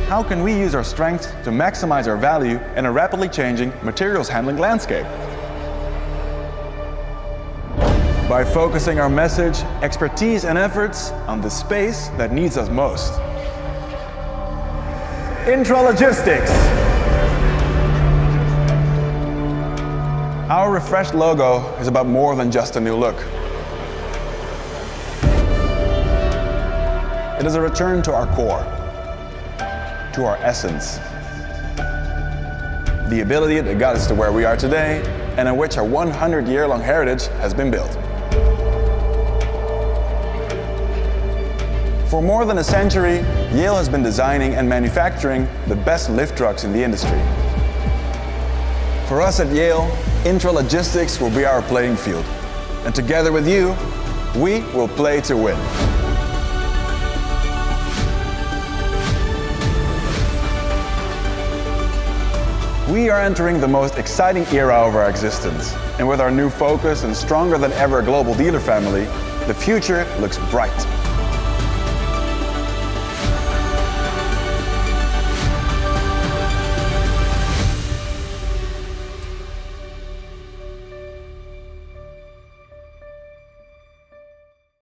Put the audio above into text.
how can we use our strengths to maximize our value in a rapidly changing materials handling landscape? By focusing our message, expertise and efforts on the space that needs us most. Intralogistics. Our refreshed logo is about more than just a new look. It is a return to our core, to our essence. The ability that got us to where we are today and in which our 100-year-long heritage has been built. For more than a century, Yale has been designing and manufacturing the best lift trucks in the industry. For us at Yale, intralogistics will be our playing field. And together with you, we will play to win. We are entering the most exciting era of our existence. And with our new focus and stronger than ever global dealer family, the future looks bright.